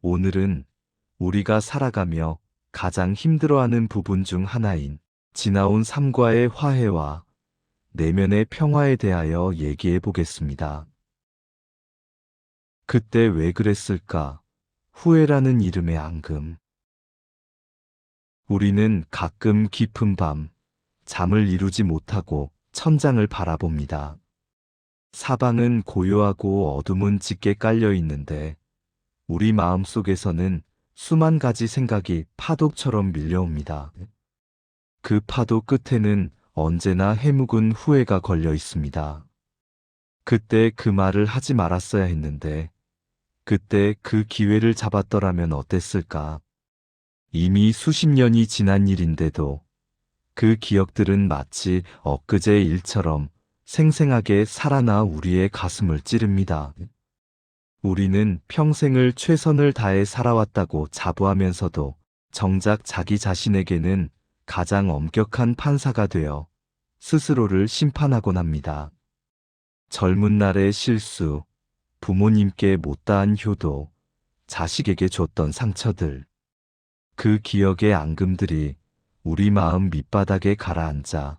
오늘은 우리가 살아가며 가장 힘들어하는 부분 중 하나인 지나온 삶과의 화해와 내면의 평화에 대하여 얘기해 보겠습니다. 그때 왜 그랬을까? 후회라는 이름의 앙금. 우리는 가끔 깊은 밤, 잠을 이루지 못하고 천장을 바라봅니다. 사방은 고요하고 어둠은 짙게 깔려 있는데 우리 마음 속에서는 수만 가지 생각이 파도처럼 밀려옵니다. 그 파도 끝에는 언제나 해묵은 후회가 걸려 있습니다. 그때 그 말을 하지 말았어야 했는데, 그때 그 기회를 잡았더라면 어땠을까? 이미 수십 년이 지난 일인데도 그 기억들은 마치 엊그제 일처럼 생생하게 살아나 우리의 가슴을 찌릅니다. 우리는 평생을 최선을 다해 살아왔다고 자부하면서도 정작 자기 자신에게는 가장 엄격한 판사가 되어 스스로를 심판하곤 합니다. 젊은 날의 실수, 부모님께 못다한 효도, 자식에게 줬던 상처들, 그 기억의 앙금들이 우리 마음 밑바닥에 가라앉아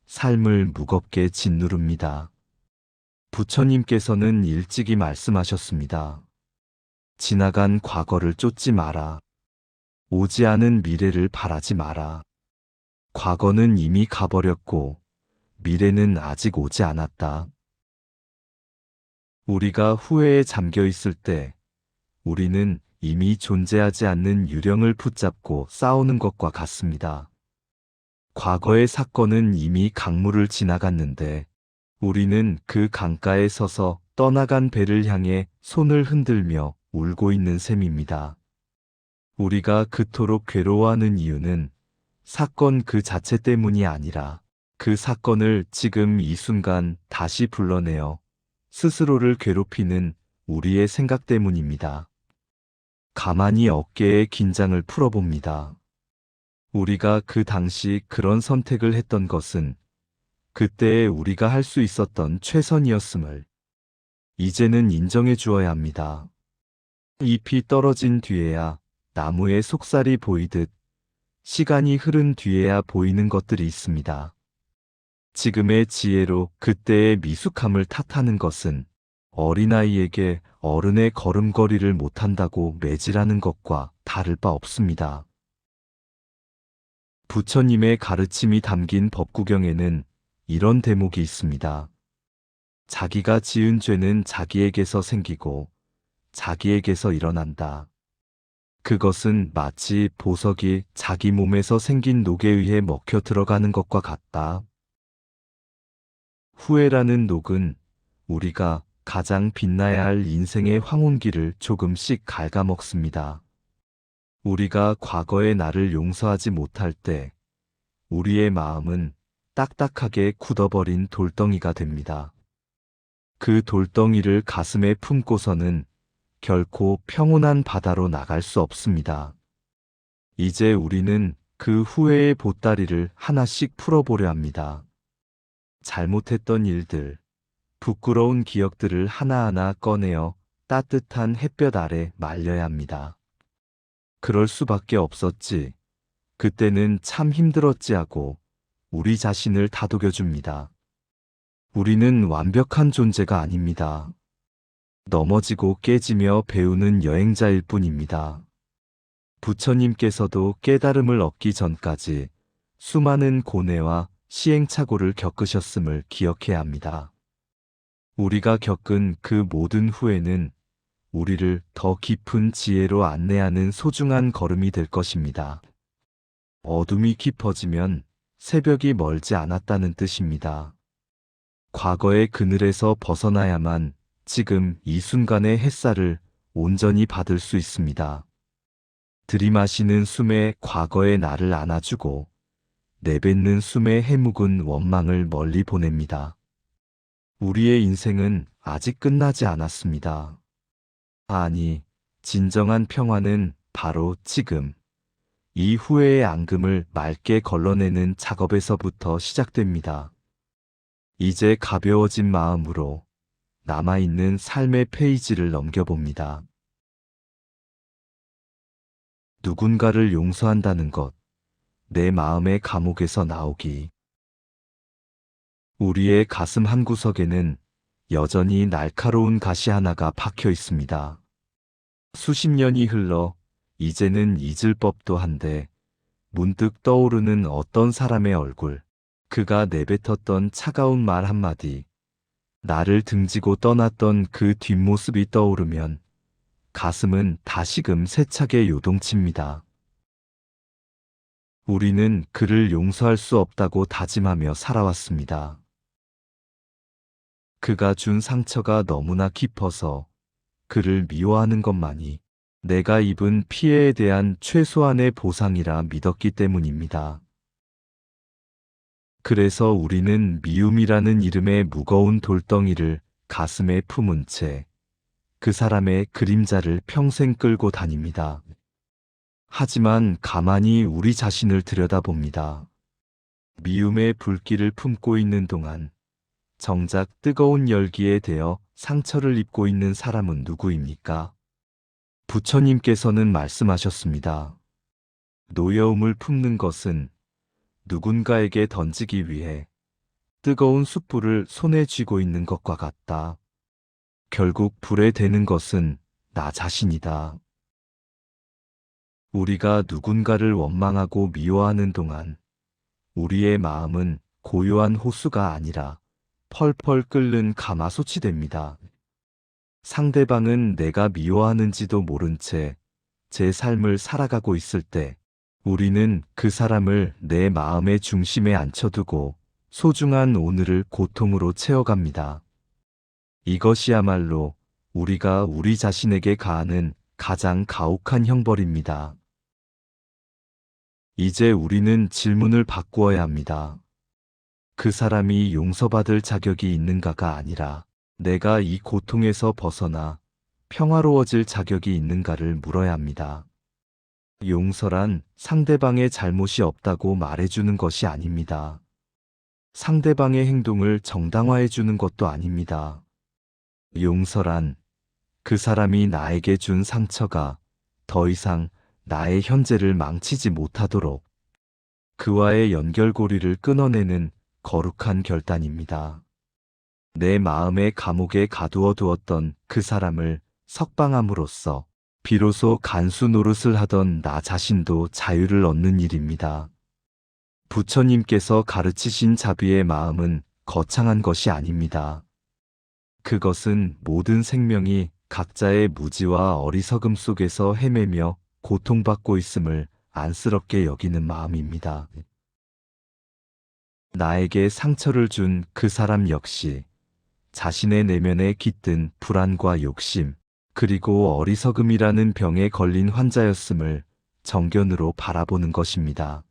삶을 무겁게 짓누릅니다. 부처님께서는 일찍이 말씀하셨습니다. 지나간 과거를 쫓지 마라. 오지 않은 미래를 바라지 마라. 과거는 이미 가버렸고 미래는 아직 오지 않았다. 우리가 후회에 잠겨 있을 때 우리는 이미 존재하지 않는 유령을 붙잡고 싸우는 것과 같습니다. 과거의 사건은 이미 강물을 지나갔는데 우리는 그 강가에 서서 떠나간 배를 향해 손을 흔들며 울고 있는 셈입니다. 우리가 그토록 괴로워하는 이유는 사건 그 자체 때문이 아니라 그 사건을 지금 이 순간 다시 불러내어 스스로를 괴롭히는 우리의 생각 때문입니다. 가만히 어깨의 긴장을 풀어봅니다. 우리가 그 당시 그런 선택을 했던 것은 그때의 우리가 할 수 있었던 최선이었음을 이제는 인정해 주어야 합니다. 잎이 떨어진 뒤에야 나무의 속살이 보이듯 시간이 흐른 뒤에야 보이는 것들이 있습니다. 지금의 지혜로 그때의 미숙함을 탓하는 것은 어린아이에게 어른의 걸음걸이를 못한다고 매질하는 것과 다를 바 없습니다. 부처님의 가르침이 담긴 법구경에는 이런 대목이 있습니다. 자기가 지은 죄는 자기에게서 생기고 자기에게서 일어난다. 그것은 마치 보석이 자기 몸에서 생긴 녹에 의해 먹혀 들어가는 것과 같다. 후회라는 녹은 우리가 가장 빛나야 할 인생의 황혼기를 조금씩 갉아먹습니다. 우리가 과거의 나를 용서하지 못할 때 우리의 마음은 딱딱하게 굳어버린 돌덩이가 됩니다. 그 돌덩이를 가슴에 품고서는 결코 평온한 바다로 나갈 수 없습니다. 이제 우리는 그 후회의 보따리를 하나씩 풀어보려 합니다. 잘못했던 일들, 부끄러운 기억들을 하나하나 꺼내어 따뜻한 햇볕 아래 말려야 합니다. 그럴 수밖에 없었지. 그때는 참 힘들었지 하고 우리 자신을 다독여줍니다. 우리는 완벽한 존재가 아닙니다. 넘어지고 깨지며 배우는 여행자일 뿐입니다. 부처님께서도 깨달음을 얻기 전까지 수많은 고뇌와 시행착오를 겪으셨음을 기억해야 합니다. 우리가 겪은 그 모든 후회는 우리를 더 깊은 지혜로 안내하는 소중한 걸음이 될 것입니다. 어둠이 깊어지면 새벽이 멀지 않았다는 뜻입니다. 과거의 그늘에서 벗어나야만 지금 이 순간의 햇살을 온전히 받을 수 있습니다. 들이마시는 숨에 과거의 나를 안아주고 내뱉는 숨의 해묵은 원망을 멀리 보냅니다. 우리의 인생은 아직 끝나지 않았습니다. 아니, 진정한 평화는 바로 지금, 이 후회의 앙금을 맑게 걸러내는 작업에서부터 시작됩니다. 이제 가벼워진 마음으로 남아있는 삶의 페이지를 넘겨봅니다. 누군가를 용서한다는 것, 내 마음의 감옥에서 나오기. 우리의 가슴 한구석에는 여전히 날카로운 가시 하나가 박혀 있습니다. 수십 년이 흘러 이제는 잊을 법도 한데 문득 떠오르는 어떤 사람의 얼굴, 그가 내뱉었던 차가운 말 한마디, 나를 등지고 떠났던 그 뒷모습이 떠오르면 가슴은 다시금 세차게 요동칩니다. 우리는 그를 용서할 수 없다고 다짐하며 살아왔습니다. 그가 준 상처가 너무나 깊어서 그를 미워하는 것만이 내가 입은 피해에 대한 최소한의 보상이라 믿었기 때문입니다. 그래서 우리는 미움이라는 이름의 무거운 돌덩이를 가슴에 품은 채 그 사람의 그림자를 평생 끌고 다닙니다. 하지만 가만히 우리 자신을 들여다봅니다. 미움의 불길을 품고 있는 동안 정작 뜨거운 열기에 대어 상처를 입고 있는 사람은 누구입니까? 부처님께서는 말씀하셨습니다. 노여움을 품는 것은 누군가에게 던지기 위해 뜨거운 숯불을 손에 쥐고 있는 것과 같다. 결국 불에 대는 것은 나 자신이다. 우리가 누군가를 원망하고 미워하는 동안 우리의 마음은 고요한 호수가 아니라 펄펄 끓는 가마솥이 됩니다. 상대방은 내가 미워하는지도 모른 채 제 삶을 살아가고 있을 때 우리는 그 사람을 내 마음의 중심에 앉혀두고 소중한 오늘을 고통으로 채워갑니다. 이것이야말로 우리가 우리 자신에게 가하는 가장 가혹한 형벌입니다. 이제 우리는 질문을 바꾸어야 합니다. 그 사람이 용서받을 자격이 있는가가 아니라 내가 이 고통에서 벗어나 평화로워질 자격이 있는가를 물어야 합니다. 용서란 상대방의 잘못이 없다고 말해주는 것이 아닙니다. 상대방의 행동을 정당화해주는 것도 아닙니다. 용서란 그 사람이 나에게 준 상처가 더 이상 나의 현재를 망치지 못하도록 그와의 연결고리를 끊어내는 거룩한 결단입니다. 내 마음의 감옥에 가두어 두었던 그 사람을 석방함으로써 비로소 간수 노릇을 하던 나 자신도 자유를 얻는 일입니다. 부처님께서 가르치신 자비의 마음은 거창한 것이 아닙니다. 그것은 모든 생명이 각자의 무지와 어리석음 속에서 헤매며 고통받고 있음을 안쓰럽게 여기는 마음입니다. 나에게 상처를 준 그 사람 역시 자신의 내면에 깃든 불안과 욕심, 그리고 어리석음이라는 병에 걸린 환자였음을 정견으로 바라보는 것입니다.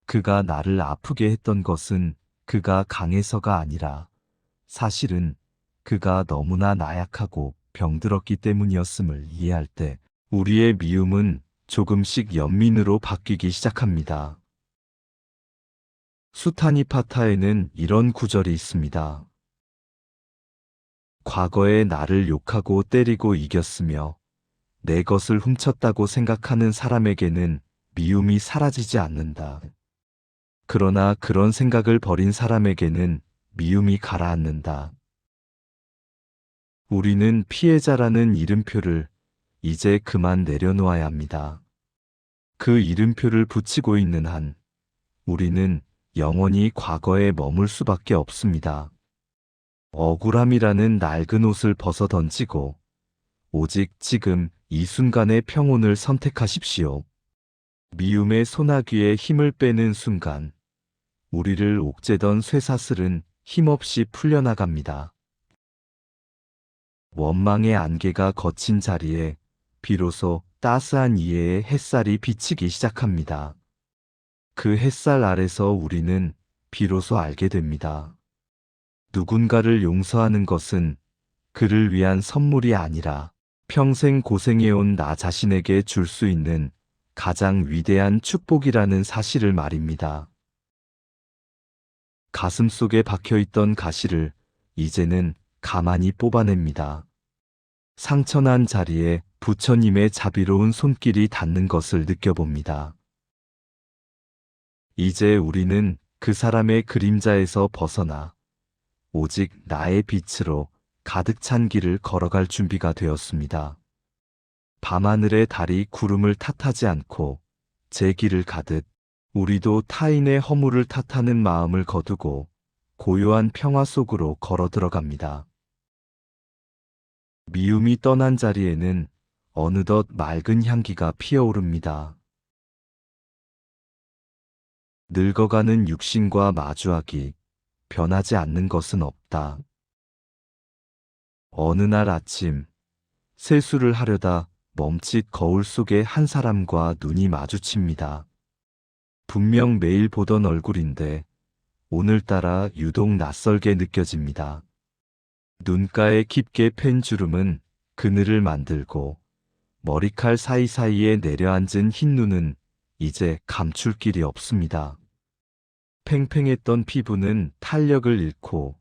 그가 나를 아프게 했던 것은 그가 강해서가 아니라 사실은 그가 너무나 나약하고 병들었기 때문이었음을 이해할 때 우리의 미움은 조금씩 연민으로 바뀌기 시작합니다. 수타니파타에는 이런 구절이 있습니다. 과거에 나를 욕하고 때리고 이겼으며 내 것을 훔쳤다고 생각하는 사람에게는 미움이 사라지지 않는다. 그러나 그런 생각을 버린 사람에게는 미움이 가라앉는다. 우리는 피해자라는 이름표를 이제 그만 내려놓아야 합니다. 그 이름표를 붙이고 있는 한 우리는 영원히 과거에 머물 수밖에 없습니다. 억울함이라는 낡은 옷을 벗어 던지고 오직 지금 이 순간의 평온을 선택하십시오. 미움의 소나기에 힘을 빼는 순간 우리를 옥죄던 쇠사슬은 힘없이 풀려나갑니다. 원망의 안개가 걷힌 자리에 비로소 따스한 이해의 햇살이 비치기 시작합니다. 그 햇살 아래서 우리는 비로소 알게 됩니다. 누군가를 용서하는 것은 그를 위한 선물이 아니라 평생 고생해온 나 자신에게 줄 수 있는 가장 위대한 축복이라는 사실을 말입니다. 가슴속에 박혀있던 가시를 이제는 가만히 뽑아냅니다. 상처난 자리에 부처님의 자비로운 손길이 닿는 것을 느껴봅니다. 이제 우리는 그 사람의 그림자에서 벗어나 오직 나의 빛으로 가득 찬 길을 걸어갈 준비가 되었습니다. 밤하늘의 달이 구름을 탓하지 않고 제 길을 가듯 우리도 타인의 허물을 탓하는 마음을 거두고 고요한 평화 속으로 걸어 들어갑니다. 미움이 떠난 자리에는 어느덧 맑은 향기가 피어오릅니다. 늙어가는 육신과 마주하기, 변하지 않는 것은 없다. 어느 날 아침, 세수를 하려다 멈칫 거울 속에 한 사람과 눈이 마주칩니다. 분명 매일 보던 얼굴인데 오늘따라 유독 낯설게 느껴집니다. 눈가에 깊게 팬 주름은 그늘을 만들고 머리칼 사이사이에 내려앉은 흰 눈은 이제 감출 길이 없습니다. 팽팽했던 피부는 탄력을 잃고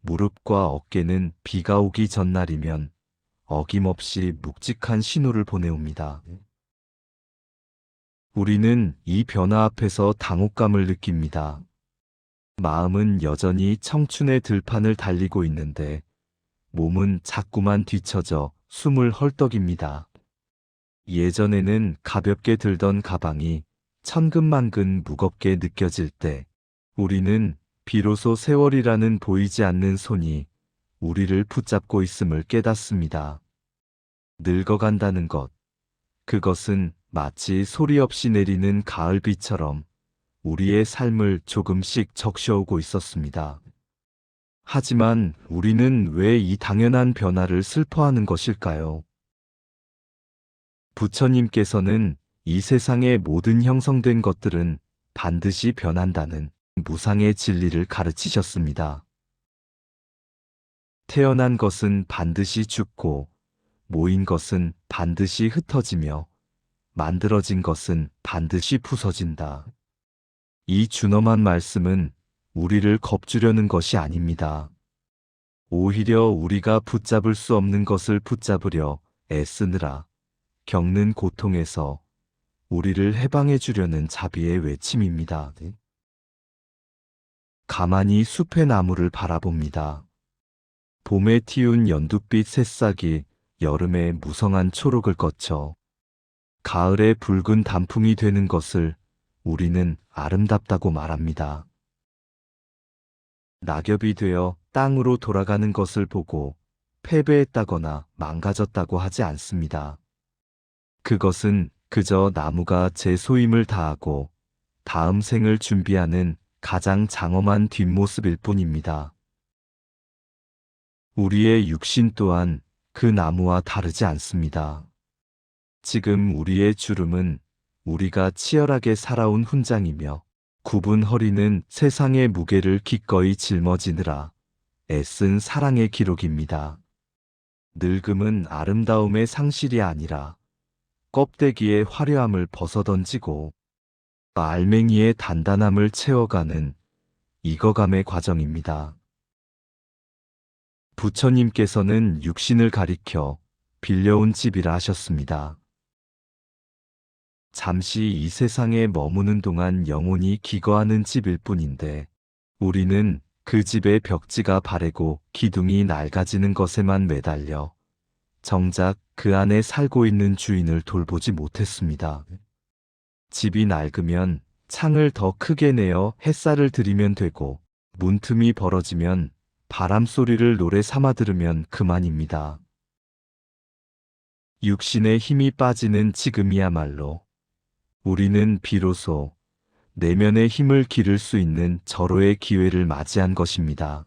무릎과 어깨는 비가 오기 전날이면 어김없이 묵직한 신호를 보내옵니다. 우리는 이 변화 앞에서 당혹감을 느낍니다. 마음은 여전히 청춘의 들판을 달리고 있는데 몸은 자꾸만 뒤처져 숨을 헐떡입니다. 예전에는 가볍게 들던 가방이 천근만근 무겁게 느껴질 때 우리는 비로소 세월이라는 보이지 않는 손이 우리를 붙잡고 있음을 깨닫습니다. 늙어간다는 것, 그것은 마치 소리 없이 내리는 가을비처럼 우리의 삶을 조금씩 적셔오고 있었습니다. 하지만 우리는 왜 이 당연한 변화를 슬퍼하는 것일까요? 부처님께서는 이 세상의 모든 형성된 것들은 반드시 변한다는 무상의 진리를 가르치셨습니다. 태어난 것은 반드시 죽고, 모인 것은 반드시 흩어지며, 만들어진 것은 반드시 부서진다. 이 준엄한 말씀은 우리를 겁주려는 것이 아닙니다. 오히려 우리가 붙잡을 수 없는 것을 붙잡으려 애쓰느라 겪는 고통에서 우리를 해방해 주려는 자비의 외침입니다. 가만히 숲의 나무를 바라봅니다. 봄에 튀운 연두빛 새싹이 여름의 무성한 초록을 거쳐 가을의 붉은 단풍이 되는 것을 우리는 아름답다고 말합니다. 낙엽이 되어 땅으로 돌아가는 것을 보고 패배했다거나 망가졌다고 하지 않습니다. 그것은 그저 나무가 제 소임을 다하고 다음 생을 준비하는 가장 장엄한 뒷모습일 뿐입니다. 우리의 육신 또한 그 나무와 다르지 않습니다. 지금 우리의 주름은 우리가 치열하게 살아온 훈장이며 굽은 허리는 세상의 무게를 기꺼이 짊어지느라 애쓴 사랑의 기록입니다. 늙음은 아름다움의 상실이 아니라 껍데기의 화려함을 벗어던지고 알맹이의 단단함을 채워가는 익어감의 과정입니다. 부처님께서는 육신을 가리켜 빌려온 집이라 하셨습니다. 잠시 이 세상에 머무는 동안 영혼이 기거하는 집일 뿐인데 우리는 그 집의 벽지가 바래고 기둥이 낡아지는 것에만 매달려 정작 그 안에 살고 있는 주인을 돌보지 못했습니다. 집이 낡으면 창을 더 크게 내어 햇살을 들이면 되고 문틈이 벌어지면 바람 소리를 노래 삼아 들으면 그만입니다. 육신의 힘이 빠지는 지금이야말로 우리는 비로소 내면의 힘을 기를 수 있는 절호의 기회를 맞이한 것입니다.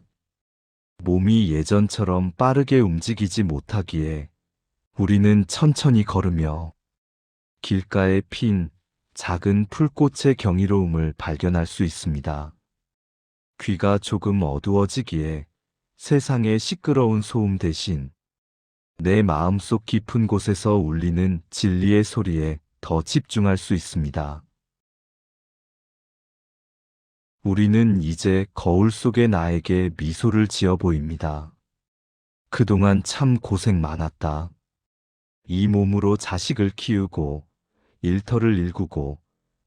몸이 예전처럼 빠르게 움직이지 못하기에 우리는 천천히 걸으며 길가에 핀 작은 풀꽃의 경이로움을 발견할 수 있습니다. 귀가 조금 어두워지기에 세상의 시끄러운 소음 대신 내 마음속 깊은 곳에서 울리는 진리의 소리에 더 집중할 수 있습니다. 우리는 이제 거울 속의 나에게 미소를 지어 보입니다. 그동안 참 고생 많았다. 이 몸으로 자식을 키우고 일터를 일구고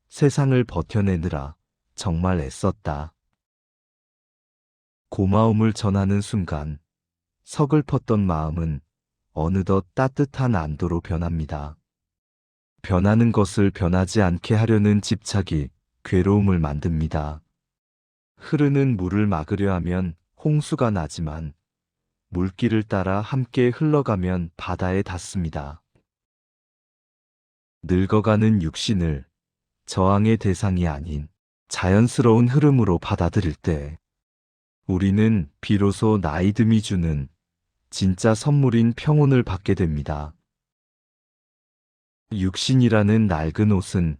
세상을 버텨내느라 정말 애썼다. 고마움을 전하는 순간 서글펐던 마음은 어느덧 따뜻한 안도로 변합니다. 변하는 것을 변하지 않게 하려는 집착이 괴로움을 만듭니다. 흐르는 물을 막으려 하면 홍수가 나지만 물길을 따라 함께 흘러가면 바다에 닿습니다. 늙어가는 육신을 저항의 대상이 아닌 자연스러운 흐름으로 받아들일 때 우리는 비로소 나이듦이 주는 진짜 선물인 평온을 받게 됩니다. 육신이라는 낡은 옷은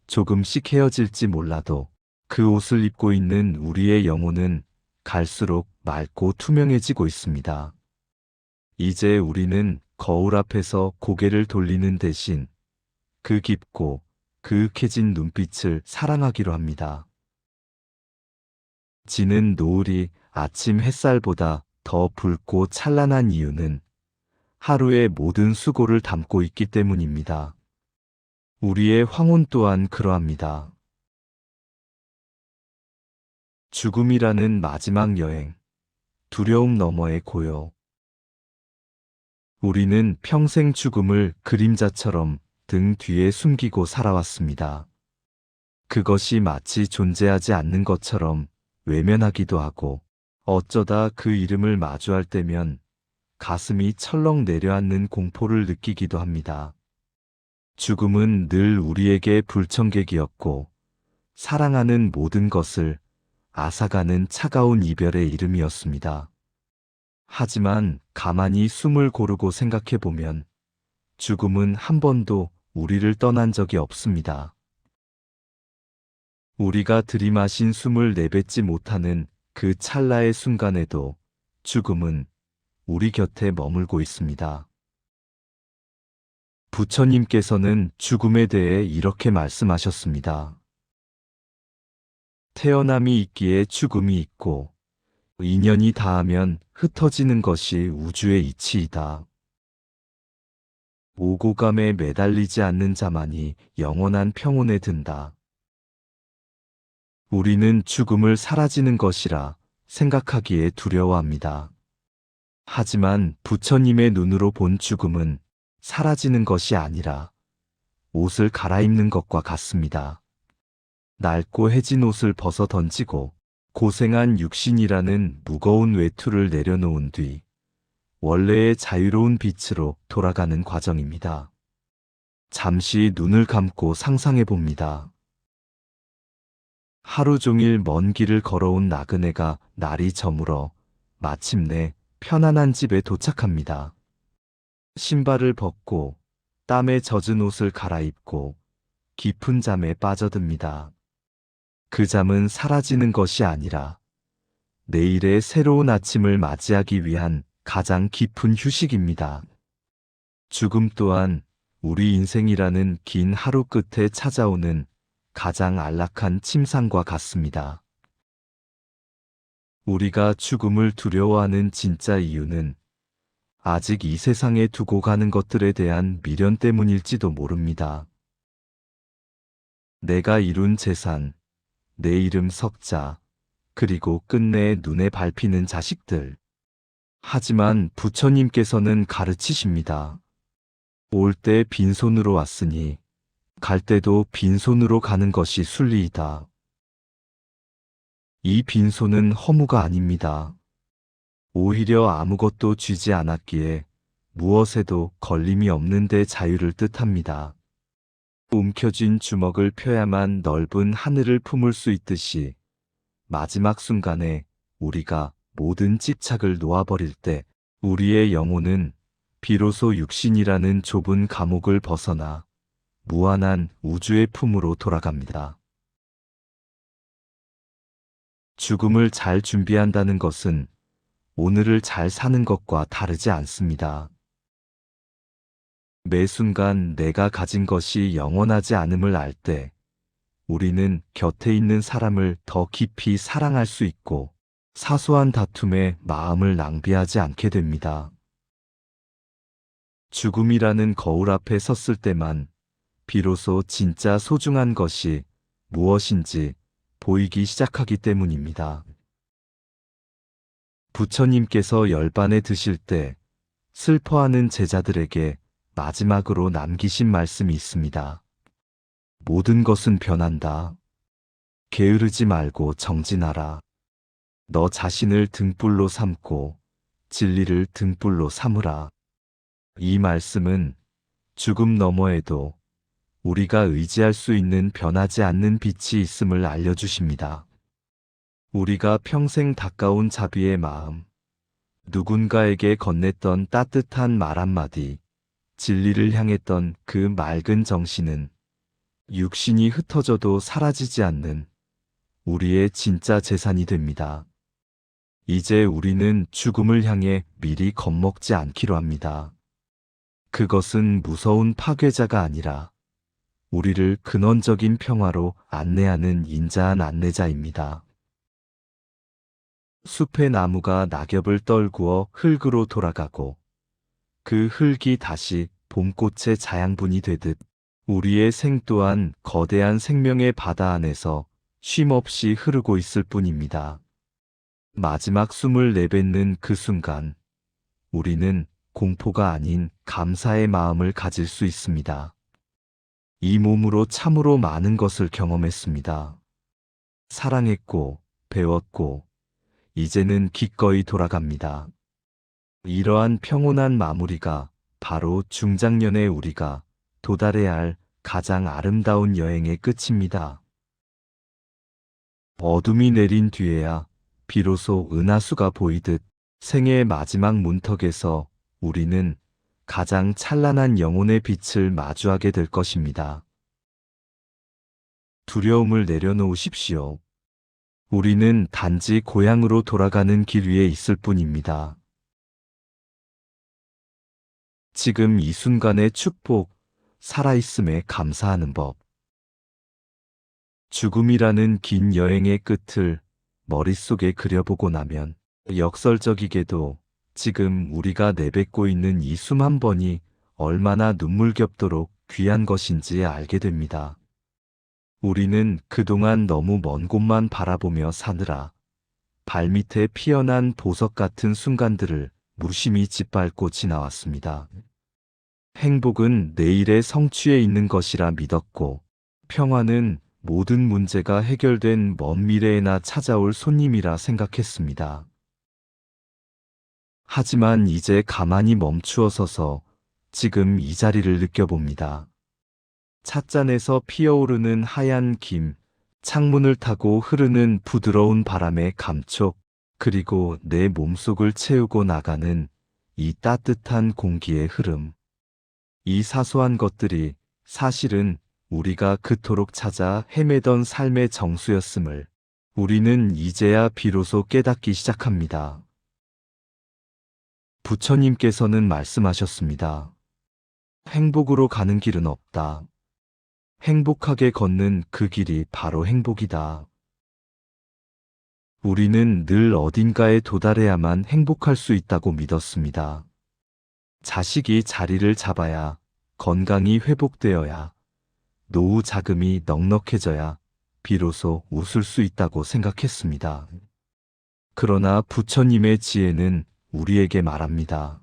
조금씩 헤어질지 몰라도 그 옷을 입고 있는 우리의 영혼은 갈수록 맑고 투명해지고 있습니다. 이제 우리는 거울 앞에서 고개를 돌리는 대신 그 깊고 그윽해진 눈빛을 사랑하기로 합니다. 지는 노을이 아침 햇살보다 더 붉고 찬란한 이유는 하루의 모든 수고를 담고 있기 때문입니다. 우리의 황혼 또한 그러합니다. 죽음이라는 마지막 여행, 두려움 너머의 고요. 우리는 평생 죽음을 그림자처럼 등 뒤에 숨기고 살아왔습니다. 그것이 마치 존재하지 않는 것처럼 외면하기도 하고 어쩌다 그 이름을 마주할 때면 가슴이 철렁 내려앉는 공포를 느끼기도 합니다. 죽음은 늘 우리에게 불청객이었고 사랑하는 모든 것을 앗아가는 차가운 이별의 이름이었습니다. 하지만 가만히 숨을 고르고 생각해보면 죽음은 한 번도 우리를 떠난 적이 없습니다. 우리가 들이마신 숨을 내뱉지 못하는 그 찰나의 순간에도 죽음은 우리 곁에 머물고 있습니다. 부처님께서는 죽음에 대해 이렇게 말씀하셨습니다. 태어남이 있기에 죽음이 있고 인연이 닿으면 흩어지는 것이 우주의 이치이다. 오고감에 매달리지 않는 자만이 영원한 평온에 든다. 우리는 죽음을 사라지는 것이라 생각하기에 두려워합니다. 하지만 부처님의 눈으로 본 죽음은 사라지는 것이 아니라 옷을 갈아입는 것과 같습니다. 낡고 해진 옷을 벗어 던지고 고생한 육신이라는 무거운 외투를 내려놓은 뒤 원래의 자유로운 빛으로 돌아가는 과정입니다. 잠시 눈을 감고 상상해 봅니다. 하루 종일 먼 길을 걸어온 나그네가 날이 저물어 마침내 편안한 집에 도착합니다. 신발을 벗고 땀에 젖은 옷을 갈아입고 깊은 잠에 빠져듭니다. 그 잠은 사라지는 것이 아니라 내일의 새로운 아침을 맞이하기 위한 가장 깊은 휴식입니다. 죽음 또한 우리 인생이라는 긴 하루 끝에 찾아오는 가장 안락한 침상과 같습니다. 우리가 죽음을 두려워하는 진짜 이유는 아직 이 세상에 두고 가는 것들에 대한 미련 때문일지도 모릅니다. 내가 이룬 재산, 내 이름 석자, 그리고 끝내 눈에 밟히는 자식들. 하지만 부처님께서는 가르치십니다. 올 때 빈손으로 왔으니 갈 때도 빈손으로 가는 것이 순리이다. 이 빈손은 허무가 아닙니다. 오히려 아무것도 쥐지 않았기에 무엇에도 걸림이 없는 데 자유를 뜻합니다. 움켜쥔 주먹을 펴야만 넓은 하늘을 품을 수 있듯이 마지막 순간에 우리가 모든 집착을 놓아버릴 때 우리의 영혼은 비로소 육신이라는 좁은 감옥을 벗어나 무한한 우주의 품으로 돌아갑니다. 죽음을 잘 준비한다는 것은 오늘을 잘 사는 것과 다르지 않습니다. 매 순간 내가 가진 것이 영원하지 않음을 알 때 우리는 곁에 있는 사람을 더 깊이 사랑할 수 있고 사소한 다툼에 마음을 낭비하지 않게 됩니다. 죽음이라는 거울 앞에 섰을 때만 비로소 진짜 소중한 것이 무엇인지 보이기 시작하기 때문입니다. 부처님께서 열반에 드실 때 슬퍼하는 제자들에게 마지막으로 남기신 말씀이 있습니다. 모든 것은 변한다. 게으르지 말고 정진하라. 너 자신을 등불로 삼고 진리를 등불로 삼으라. 이 말씀은 죽음 너머에도 우리가 의지할 수 있는 변하지 않는 빛이 있음을 알려주십니다. 우리가 평생 닦아온 자비의 마음, 누군가에게 건넸던 따뜻한 말 한마디, 진리를 향했던 그 맑은 정신은 육신이 흩어져도 사라지지 않는 우리의 진짜 재산이 됩니다. 이제 우리는 죽음을 향해 미리 겁먹지 않기로 합니다. 그것은 무서운 파괴자가 아니라 우리를 근원적인 평화로 안내하는 인자한 안내자입니다. 숲의 나무가 낙엽을 떨구어 흙으로 돌아가고 그 흙이 다시 봄꽃의 자양분이 되듯 우리의 생 또한 거대한 생명의 바다 안에서 쉼없이 흐르고 있을 뿐입니다. 마지막 숨을 내뱉는 그 순간 우리는 공포가 아닌 감사의 마음을 가질 수 있습니다. 이 몸으로 참으로 많은 것을 경험했습니다. 사랑했고 배웠고 이제는 기꺼이 돌아갑니다. 이러한 평온한 마무리가 바로 중장년의 우리가 도달해야 할 가장 아름다운 여행의 끝입니다. 어둠이 내린 뒤에야 비로소 은하수가 보이듯 생애의 마지막 문턱에서 우리는 가장 찬란한 영혼의 빛을 마주하게 될 것입니다. 두려움을 내려놓으십시오. 우리는 단지 고향으로 돌아가는 길 위에 있을 뿐입니다. 지금 이 순간의 축복, 살아있음에 감사하는 법. 죽음이라는 긴 여행의 끝을 머릿속에 그려보고 나면 역설적이게도 지금 우리가 내뱉고 있는 이 숨 한 번이 얼마나 눈물겹도록 귀한 것인지 알게 됩니다. 우리는 그동안 너무 먼 곳만 바라보며 사느라 발밑에 피어난 보석 같은 순간들을 무심히 짓밟고 지나왔습니다. 행복은 내일의 성취에 있는 것이라 믿었고 평화는 모든 문제가 해결된 먼 미래에나 찾아올 손님이라 생각했습니다. 하지만 이제 가만히 멈추어 서서 지금 이 자리를 느껴봅니다. 찻잔에서 피어오르는 하얀 김, 창문을 타고 흐르는 부드러운 바람의 감촉, 그리고 내 몸속을 채우고 나가는 이 따뜻한 공기의 흐름. 이 사소한 것들이 사실은 우리가 그토록 찾아 헤매던 삶의 정수였음을 우리는 이제야 비로소 깨닫기 시작합니다. 부처님께서는 말씀하셨습니다. 행복으로 가는 길은 없다. 행복하게 걷는 그 길이 바로 행복이다. 우리는 늘 어딘가에 도달해야만 행복할 수 있다고 믿었습니다. 자식이 자리를 잡아야, 건강이 회복되어야, 노후 자금이 넉넉해져야 비로소 웃을 수 있다고 생각했습니다. 그러나 부처님의 지혜는 우리에게 말합니다.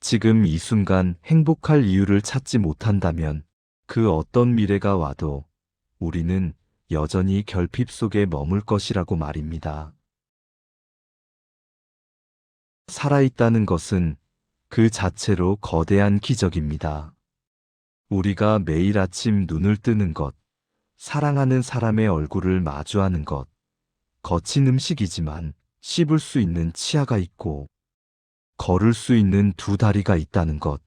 지금 이 순간 행복할 이유를 찾지 못한다면 그 어떤 미래가 와도 우리는 여전히 결핍 속에 머물 것이라고 말입니다. 살아있다는 것은 그 자체로 거대한 기적입니다. 우리가 매일 아침 눈을 뜨는 것, 사랑하는 사람의 얼굴을 마주하는 것, 거친 음식이지만 씹을 수 있는 치아가 있고 걸을 수 있는 두 다리가 있다는 것.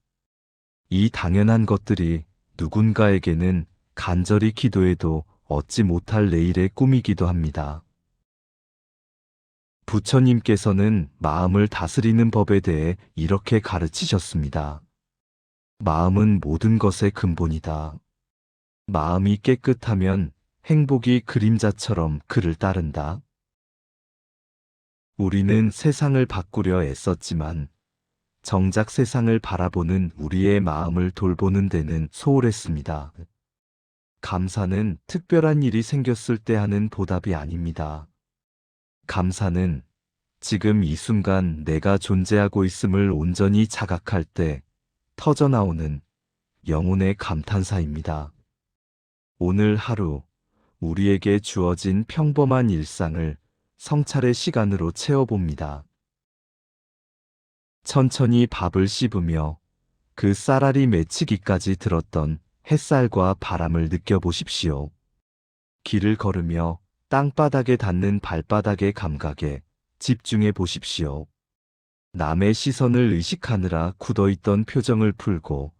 이 당연한 것들이 누군가에게는 간절히 기도해도 얻지 못할 내일의 꿈이기도 합니다. 부처님께서는 마음을 다스리는 법에 대해 이렇게 가르치셨습니다. 마음은 모든 것의 근본이다. 마음이 깨끗하면 행복이 그림자처럼 그를 따른다. 우리는 세상을 바꾸려 애썼지만 정작 세상을 바라보는 우리의 마음을 돌보는 데는 소홀했습니다. 감사는 특별한 일이 생겼을 때 하는 보답이 아닙니다. 감사는 지금 이 순간 내가 존재하고 있음을 온전히 자각할 때 터져나오는 영혼의 감탄사입니다. 오늘 하루 우리에게 주어진 평범한 일상을 성찰의 시간으로 채워봅니다. 천천히 밥을 씹으며 그 쌀알이 맺히기까지 들었던 햇살과 바람을 느껴보십시오. 길을 걸으며 땅바닥에 닿는 발바닥의 감각에 집중해 보십시오. 남의 시선을 의식하느라 굳어있던 표정을 풀고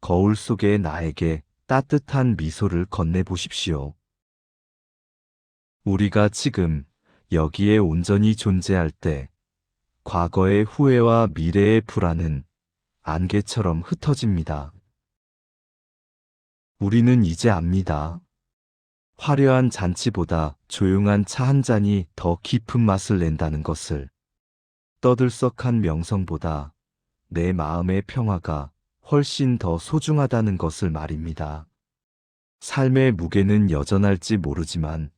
거울 속의 나에게 따뜻한 미소를 건네보십시오. 우리가 지금 여기에 온전히 존재할 때 과거의 후회와 미래의 불안은 안개처럼 흩어집니다. 우리는 이제 압니다. 화려한 잔치보다 조용한 차 한 잔이 더 깊은 맛을 낸다는 것을. 떠들썩한 명성보다 내 마음의 평화가 훨씬 더 소중하다는 것을 말입니다. 삶의 무게는 여전할지 모르지만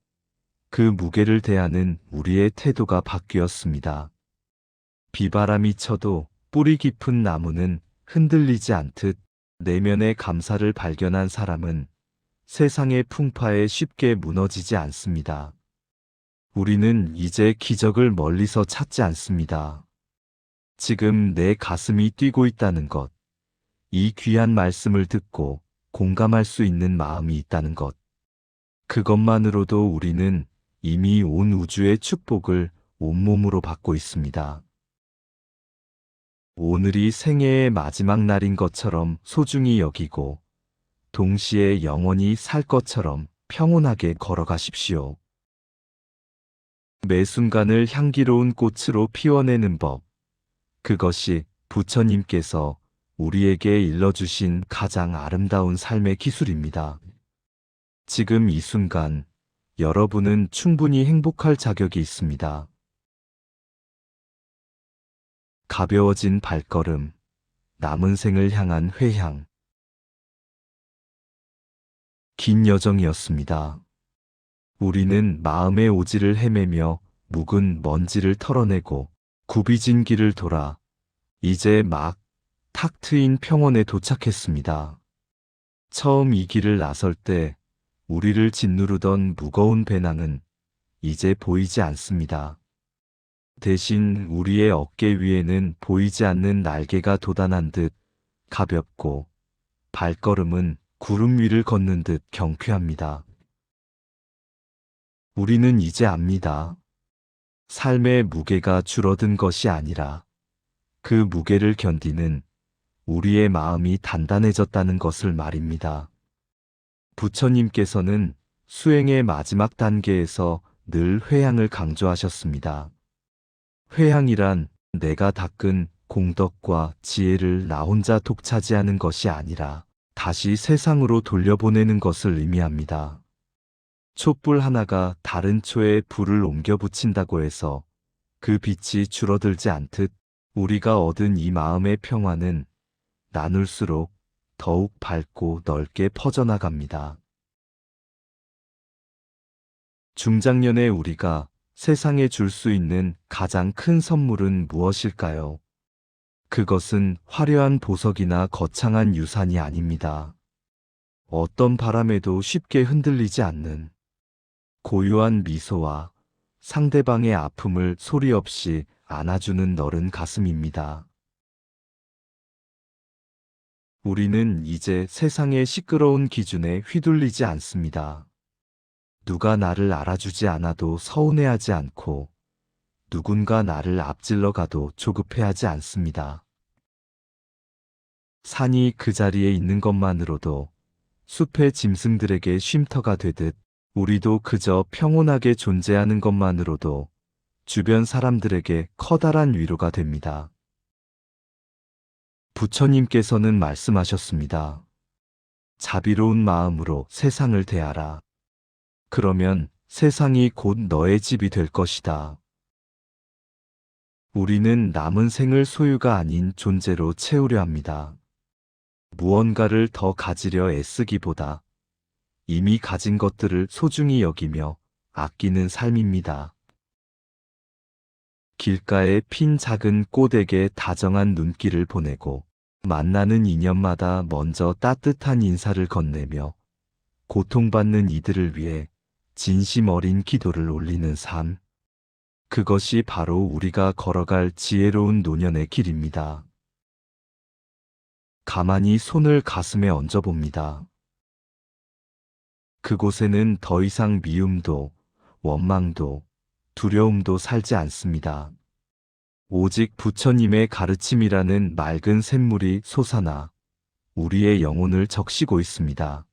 그 무게를 대하는 우리의 태도가 바뀌었습니다. 비바람이 쳐도 뿌리 깊은 나무는 흔들리지 않듯 내면의 감사를 발견한 사람은 세상의 풍파에 쉽게 무너지지 않습니다. 우리는 이제 기적을 멀리서 찾지 않습니다. 지금 내 가슴이 뛰고 있다는 것, 이 귀한 말씀을 듣고 공감할 수 있는 마음이 있다는 것, 그것만으로도 우리는 이미 온 우주의 축복을 온몸으로 받고 있습니다. 오늘이 생애의 마지막 날인 것처럼 소중히 여기고 동시에 영원히 살 것처럼 평온하게 걸어가십시오. 매 순간을 향기로운 꽃으로 피워내는 법, 그것이 부처님께서 우리에게 일러주신 가장 아름다운 삶의 기술입니다. 지금 이 순간 여러분은 충분히 행복할 자격이 있습니다. 가벼워진 발걸음, 남은 생을 향한 회향. 긴 여정이었습니다. 우리는 마음의 오지를 헤매며 묵은 먼지를 털어내고 굽이진 길을 돌아 이제 막 탁 트인 평원에 도착했습니다. 처음 이 길을 나설 때 우리를 짓누르던 무거운 배낭은 이제 보이지 않습니다. 대신 우리의 어깨 위에는 보이지 않는 날개가 돋아난 듯 가볍고 발걸음은 구름 위를 걷는 듯 경쾌합니다. 우리는 이제 압니다. 삶의 무게가 줄어든 것이 아니라 그 무게를 견디는 우리의 마음이 단단해졌다는 것을 말입니다. 부처님께서는 수행의 마지막 단계에서 늘 회향을 강조하셨습니다. 회향이란 내가 닦은 공덕과 지혜를 나 혼자 독차지하는 것이 아니라 다시 세상으로 돌려보내는 것을 의미합니다. 촛불 하나가 다른 초에 불을 옮겨 붙인다고 해서 그 빛이 줄어들지 않듯 우리가 얻은 이 마음의 평화는 나눌수록 더욱 밝고 넓게 퍼져나갑니다. 중장년의 우리가 세상에 줄 수 있는 가장 큰 선물은 무엇일까요? 그것은 화려한 보석이나 거창한 유산이 아닙니다. 어떤 바람에도 쉽게 흔들리지 않는 고요한 미소와 상대방의 아픔을 소리 없이 안아주는 너른 가슴입니다. 우리는 이제 세상의 시끄러운 기준에 휘둘리지 않습니다. 누가 나를 알아주지 않아도 서운해하지 않고 누군가 나를 앞질러 가도 조급해하지 않습니다. 산이 그 자리에 있는 것만으로도 숲의 짐승들에게 쉼터가 되듯 우리도 그저 평온하게 존재하는 것만으로도 주변 사람들에게 커다란 위로가 됩니다. 부처님께서는 말씀하셨습니다. 자비로운 마음으로 세상을 대하라. 그러면 세상이 곧 너의 집이 될 것이다. 우리는 남은 생을 소유가 아닌 존재로 채우려 합니다. 무언가를 더 가지려 애쓰기보다 이미 가진 것들을 소중히 여기며 아끼는 삶입니다. 길가에 핀 작은 꽃에게 다정한 눈길을 보내고 만나는 인연마다 먼저 따뜻한 인사를 건네며 고통받는 이들을 위해 진심 어린 기도를 올리는 삶. 그것이 바로 우리가 걸어갈 지혜로운 노년의 길입니다. 가만히 손을 가슴에 얹어봅니다. 그곳에는 더 이상 미움도, 원망도, 두려움도 살지 않습니다. 오직 부처님의 가르침이라는 맑은 샘물이 솟아나 우리의 영혼을 적시고 있습니다.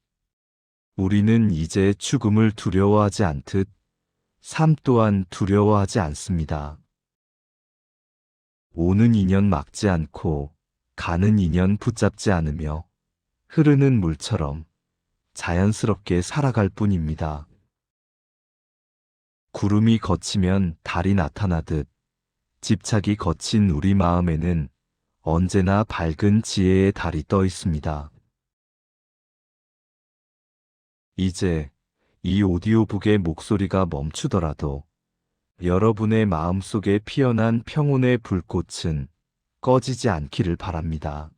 우리는 이제 죽음을 두려워하지 않듯 삶 또한 두려워하지 않습니다. 오는 인연 막지 않고 가는 인연 붙잡지 않으며 흐르는 물처럼 자연스럽게 살아갈 뿐입니다. 구름이 걷히면 달이 나타나듯 집착이 거친 우리 마음에는 언제나 밝은 지혜의 달이 떠 있습니다. 이제 이 오디오북의 목소리가 멈추더라도 여러분의 마음속에 피어난 평온의 불꽃은 꺼지지 않기를 바랍니다.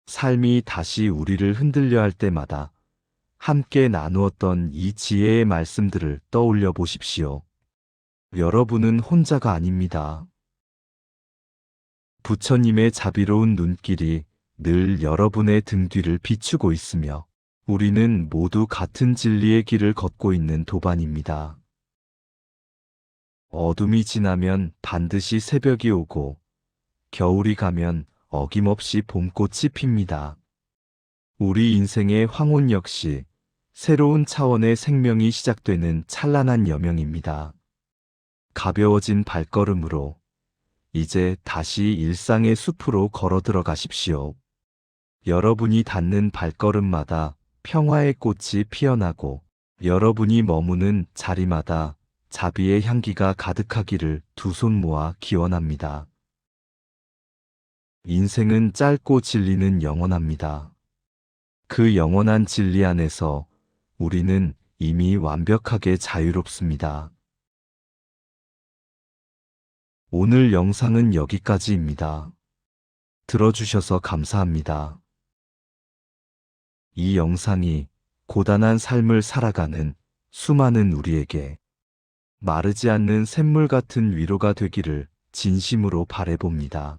삶이 다시 우리를 흔들려 할 때마다 함께 나누었던 이 지혜의 말씀들을 떠올려 보십시오. 여러분은 혼자가 아닙니다. 부처님의 자비로운 눈길이 늘 여러분의 등 뒤를 비추고 있으며 우리는 모두 같은 진리의 길을 걷고 있는 도반입니다. 어둠이 지나면 반드시 새벽이 오고 겨울이 가면 어김없이 봄꽃이 핍니다. 우리 인생의 황혼 역시 새로운 차원의 생명이 시작되는 찬란한 여명입니다. 가벼워진 발걸음으로 이제 다시 일상의 숲으로 걸어 들어가십시오. 여러분이 닿는 발걸음마다 평화의 꽃이 피어나고 여러분이 머무는 자리마다 자비의 향기가 가득하기를 두 손 모아 기원합니다. 인생은 짧고 진리는 영원합니다. 그 영원한 진리 안에서 우리는 이미 완벽하게 자유롭습니다. 오늘 영상은 여기까지입니다. 들어주셔서 감사합니다. 이 영상이 고단한 삶을 살아가는 수많은 우리에게 마르지 않는 샘물 같은 위로가 되기를 진심으로 바라봅니다.